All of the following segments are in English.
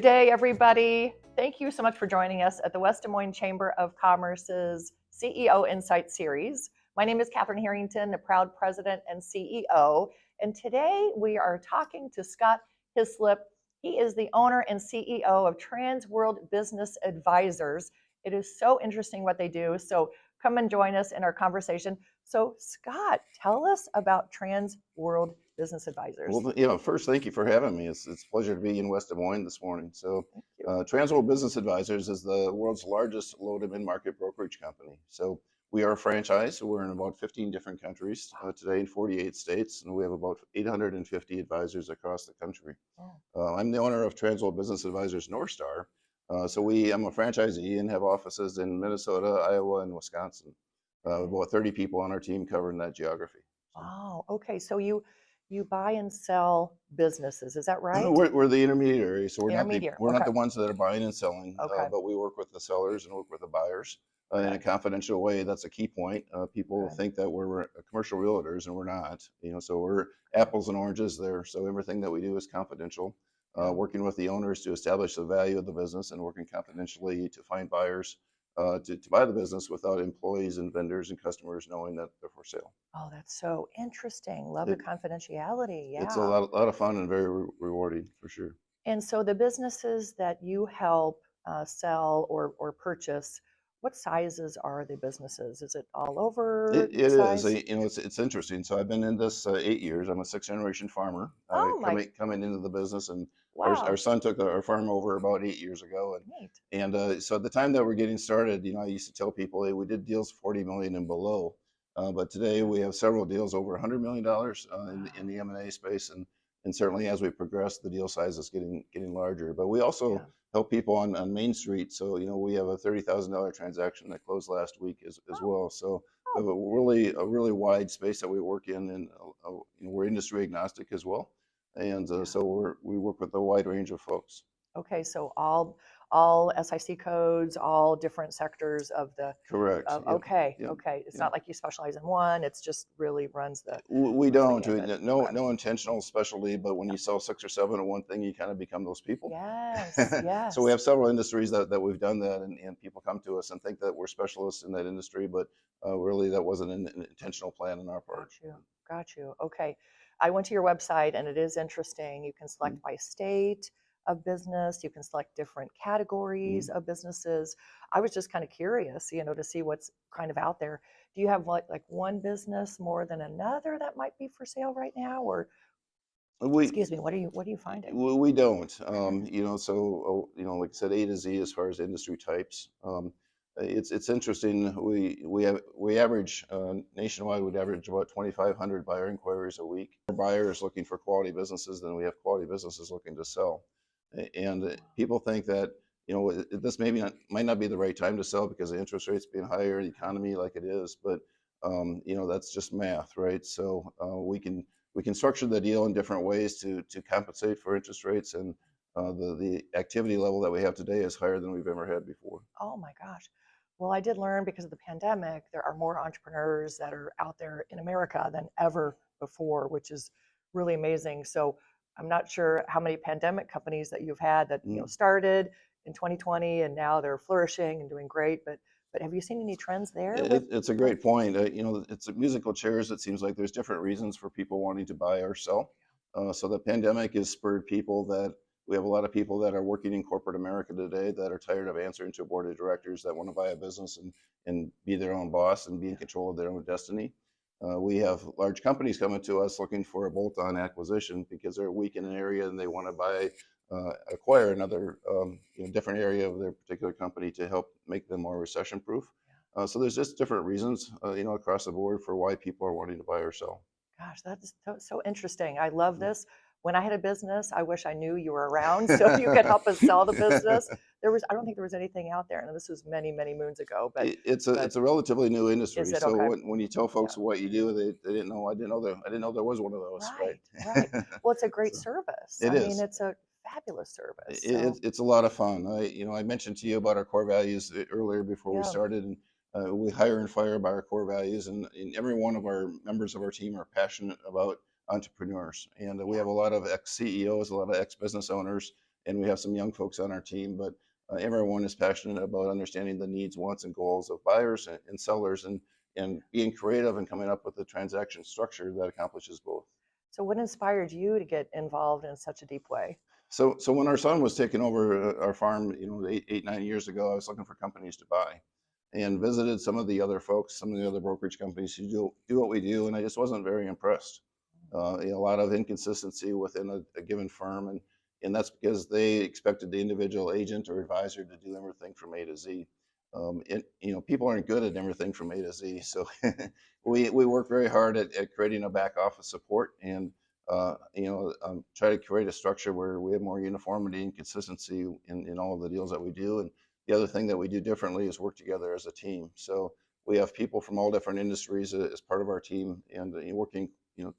Good day, everybody. Thank you so much for joining us at the West Des Moines Chamber of Commerce's CEO Insight Series. My name is Catherine Harrington, the proud president and CEO, and today we are talking to Scott Hislop. He is the owner and CEO of Transworld Business Advisors. It is so interesting what they do, so come and join us in our conversation. So, Scott, tell us about Transworld Business Advisors. Well, first, thank you for having me. It's a pleasure to be in West Des Moines this morning. So, Transworld Business Advisors is the world's largest low to mid-market brokerage company. So, we are a franchise. So we're in about 15 different countries today in 48 states, and we have about 850 advisors across the country. I'm the owner of Transworld Business Advisors North Star. I'm a franchisee and have offices in Minnesota, Iowa, and Wisconsin. About 30 people on our team covering that geography. Wow. Okay. So you buy and sell businesses, is that right? We're the intermediary, so we're Okay. not the ones that are buying and selling, Okay. but we work with the sellers and work with the buyers in a confidential way. That's a key point. People think that we're commercial realtors, and we're not. So we're apples and oranges there. So everything that we do is confidential. Working with the owners to establish the value of the business, and working confidentially to find buyers to buy the business without employees and vendors and customers knowing that they're for sale. Oh, that's so interesting. Love the confidentiality. Yeah. It's a lot of fun and very rewarding for sure. And so the businesses that you help sell or purchase, what sizes are the businesses? Is it all over? It is. size? It's interesting. So I've been in this 8 years. I'm a sixth generation farmer. Oh, my. Coming into the business, and Wow. our son took our farm over about 8 years ago. Neat. And so at the time that we're getting started, I used to tell people, hey, we did deals 40 million and below, but today we have several deals over $100 million in the M&A space, and certainly as we progress, the deal size is getting larger. But we also help people on Main Street. So we have a $30,000 transaction that closed last week as well. So we have a really wide space that we work in, and we're industry agnostic as well. And so we work with a wide range of folks. Okay, so all SIC codes, all different sectors of the. Correct. Okay. It's not like you specialize in one. It's just really runs the. We don't. No intentional specialty, but when you sell 6 or 7 of one thing, you kind of become those people. Yes. Yes. So we have several industries that we've done that, and people come to us and think that we're specialists in that industry, but really that wasn't an intentional plan on our part. Got you. Okay. I went to your website, and it is interesting. You can select by state of business. You can select different categories of businesses. I was just kind of curious, to see what's kind of out there. Do you have like one business more than another that might be for sale right now, or excuse me, what are you finding? We don't. So like I said, A to Z as far as industry types. It's interesting. We average nationwide. We'd average about 2,500 buyer inquiries a week. More buyers looking for quality businesses than we have quality businesses looking to sell. And people think that this might not be the right time to sell because the interest rates being higher, the economy like it is. But that's just math, right? So we can structure the deal in different ways to compensate for interest rates, and the activity level that we have today is higher than we've ever had before. Oh my gosh. Well, I did learn because of the pandemic, there are more entrepreneurs that are out there in America than ever before, which is really amazing. So I'm not sure how many pandemic companies that you've had that started in 2020 and now they're flourishing and doing great. But have you seen any trends there? It's a great point. It's musical chairs. It seems like there's different reasons for people wanting to buy or sell. So the pandemic has spurred people that. We have a lot of people that are working in corporate America today that are tired of answering to a board of directors that want to buy a business and be their own boss and be in control of their own destiny. We have large companies coming to us looking for a bolt-on acquisition because they're weak in an area and they want to acquire another different area of their particular company to help make them more recession-proof. So there's just different reasons, across the board for why people are wanting to buy or sell. Gosh, that's so interesting. I love this. When I had a business, I wish I knew you were around so you could help us sell the business. I don't think there was anything out there, and this was many, many moons ago. But it's a relatively new industry. Is it? So Okay. when you tell folks what you do, they didn't know. I didn't know there was one of those. Right. Well, it's a great service. I mean, it's a fabulous service. It's a lot of fun. I mentioned to you about our core values earlier before we started, and we hire and fire by our core values, and every one of our members of our team are passionate about entrepreneurs, and we have a lot of ex-CEOs, a lot of ex-business owners and we have some young folks on our team, but everyone is passionate about understanding the needs, wants, and goals of buyers and sellers, and being creative and coming up with a transaction structure that accomplishes both. So what inspired you to get involved in such a deep way? So when our son was taking over our farm, 9 years ago, I was looking for companies to buy, and visited some of the other folks, some of the other brokerage companies who do what we do, and I just wasn't very impressed. A lot of inconsistency within a given firm, and that's because they expected the individual agent or advisor to do everything from A to Z. People aren't good at everything from A to Z, so we work very hard at creating a back office support and try to create a structure where we have more uniformity and consistency in all of the deals that we do. And the other thing that we do differently is work together as a team. So we have people from all different industries as part of our team, and working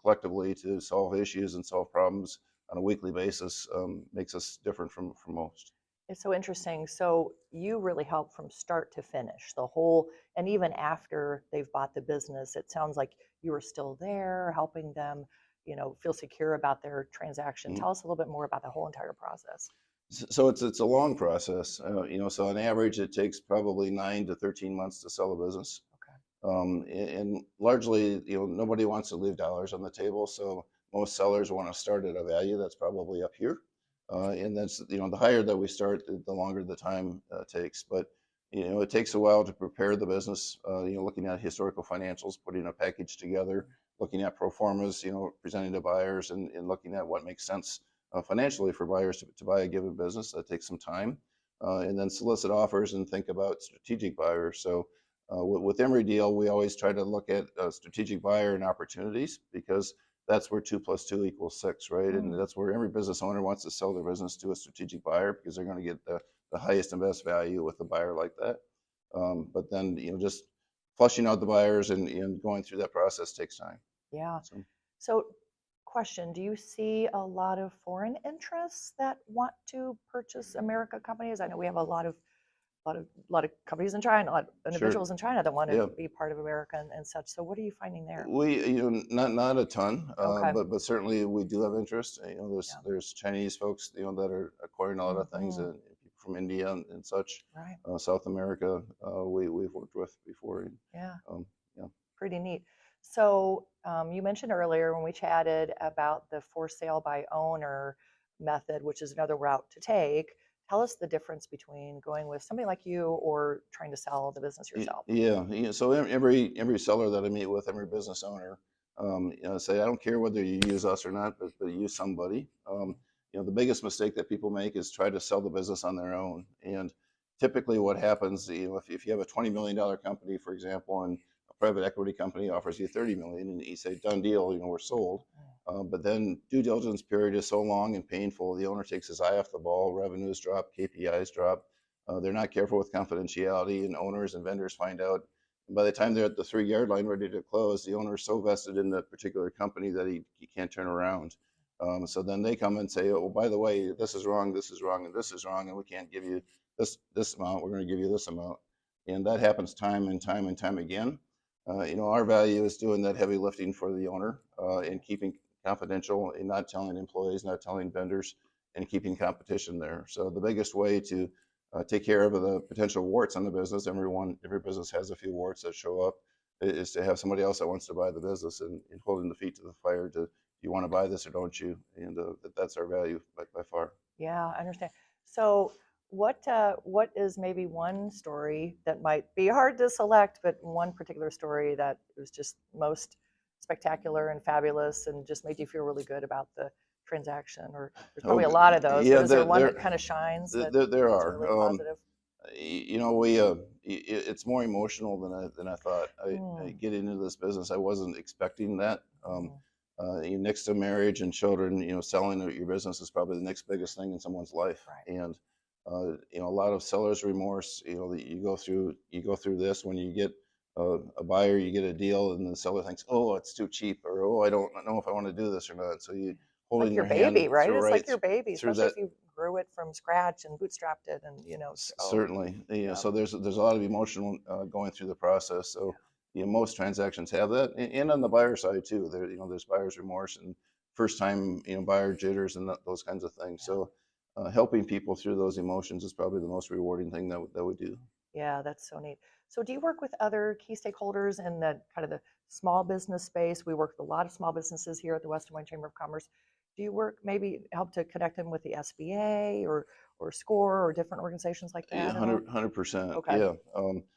collectively to solve issues and solve problems on a weekly basis makes us different from most. It's so interesting. So you really help from start to finish, the whole, and even after they've bought the business, it sounds like you were still there helping them, feel secure about their transaction. Mhm. Tell us a little bit more about the whole entire process. So it's a long process. So on average, it takes probably 9 to 13 months to sell a business. Okay. And largely, nobody wants to leave dollars on the table. So most sellers want to start at a value that's probably up here. And that's, the higher that we start, the longer the time takes. But, it takes a while to prepare the business, looking at historical financials, putting a package together, looking at pro formas, presenting to buyers, and looking at what makes sense financially for buyers to buy a given business. That takes some time. And then solicit offers and think about strategic buyers. So with every deal, we always try to look at a strategic buyer and opportunities, because that's where 2 + 2 = 6, right? And Mm. that's where every business owner wants to sell their business to a strategic buyer, because they're going to get the highest and best value with a buyer like that. But then, just flushing out the buyers and going through that process takes time. Yeah. So So, question, do you see a lot of foreign interests that want to purchase America companies? I know we have a lot of companies in China, a lot of sure, individuals in China that want to yeah. be part of America and such. So what are you finding there? We, not a ton, Okay. but certainly we do have interest. There's Yeah. there's Chinese folks, that are acquiring a lot of things, Hmm. and people from India and such, Right. South America. We've worked with before. And, Yeah. um, yeah. Pretty neat. So you mentioned earlier when we chatted about the for sale by owner method, which is another route to take. Tell us the difference between going with somebody like you or trying to sell the business yourself. Yeah, yeah. So every seller that I meet with, every business owner, say I don't care whether you use us or not, but use somebody. The biggest mistake that people make is try to sell the business on their own. And typically, what happens, if you have a $20 million company, for example, and a private equity company offers you 30 million, and you say done deal, we're sold. But then due diligence period is so long and painful, the owner takes his eye off the ball, revenues drop, KPIs drop. They're not careful with confidentiality, and owners and vendors find out. And by the time they're at the 3 yard line ready to close, the owner is so vested in the particular company that he can't turn around. So then they come and say, "Oh, by the way, this is wrong, this is wrong, and this is wrong, and we can't give you this amount. We're going to give you this amount." And that happens time and time and time again. Our value is doing that heavy lifting for the owner, and keeping confidential, and not telling employees, not telling vendors, and keeping competition there. So the biggest way to take care of the potential warts on the business. Every business has a few warts that show up. Is to have somebody else that wants to buy the business, and holding the feet to the fire to, do you want to buy this or don't you? And that's our value by far. Yeah, I understand. So what is maybe one story that might be hard to select, but one particular story that was just most spectacular and fabulous and just made you feel really good about the transaction? Or there's probably a Oh, lot of those, yeah, but is there one that kind of shines that there is are. really positive? We it's more emotional than I thought. I Mm, get into this business, I wasn't expecting that. mm, Next to marriage and children, selling your business is probably the next biggest thing in someone's life. right. And a lot of seller's remorse. That you go through this when you get a buyer, you get a deal, and the seller thinks, oh, it's too cheap, or oh, I don't know if I want to do this or not. So you It's like holding your your hand baby, right? through It's right like your baby, through especially that. if you grew it from scratch and bootstrapped it and, oh, Certainly, yeah, so there's a lot of emotional going through the process. So yeah. most transactions have that, and on the buyer side too. There's buyer's remorse and first time buyer jitters and those kinds of things. Yeah. So helping people through those emotions is probably the most rewarding thing that we do. Yeah, that's so neat. So do you work with other key stakeholders in the kind of the small business space? We work with a lot of small businesses here at the West Des Moines Chamber of Commerce. Do you work maybe help to connect them with the SBA or SCORE or different organizations like Yeah, that at all? 100%. Okay, Yeah.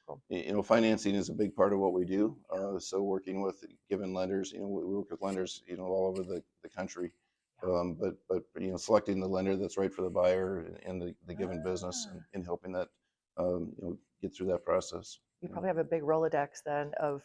cool. Financing is a big part of what we do. So working with given lenders, we work with lenders, all over the country. Selecting the lender that's right for the buyer and the given business, Ah, and helping that, get through that process. you Yeah. probably have a big Rolodex then of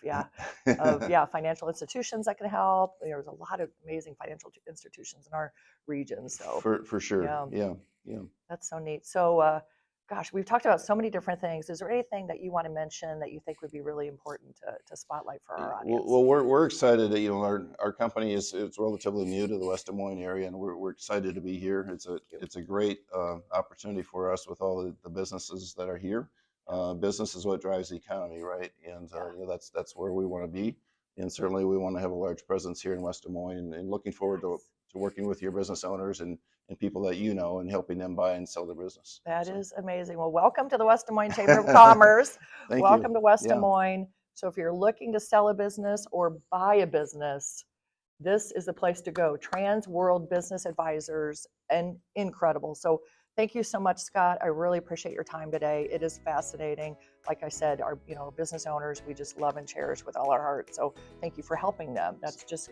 financial institutions that can help. There's a lot of amazing financial institutions in our region. So For sure. yeah, Yeah. Yeah. that's so neat. So gosh, we've talked about so many different things. Is there anything that you want to mention that you think would be really important to spotlight for our Well, audience? well, we're excited that our company it's relatively new to the West Des Moines area, and we're excited to be here. It's a great opportunity for us with all the businesses that are here. Business is what drives the economy, right? And Yeah. that's where we want to be, and certainly we want to have a large presence here in West Des Moines, and looking forward Nice. to working with your business owners and people that and helping them buy and sell their business. That So is amazing. Well, welcome to the West Des Moines Chamber of Commerce. thank you. Welcome to West Des Yeah. Moines. So if you're looking to sell a business or buy a business, this is the place to go. Transworld Business Advisors, and incredible. So thank you so much, Scott. I really appreciate your time today. It is fascinating. Like I said, our business owners, we just love and cherish with all our heart. So thank you for helping them. That's just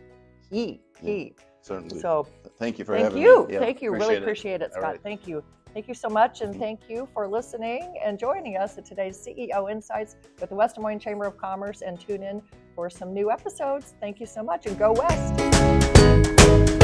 key. Yeah, certainly. So Thank you for thank having you. me. Yeah, Thank you. Really appreciate it. appreciate it, All Scott. right. Thank you. Thank you so much. And Mhm. thank you for listening and joining us at today's CEO Insights with the West Des Moines Chamber of Commerce. And tune in for some new episodes. Thank you so much, and go West.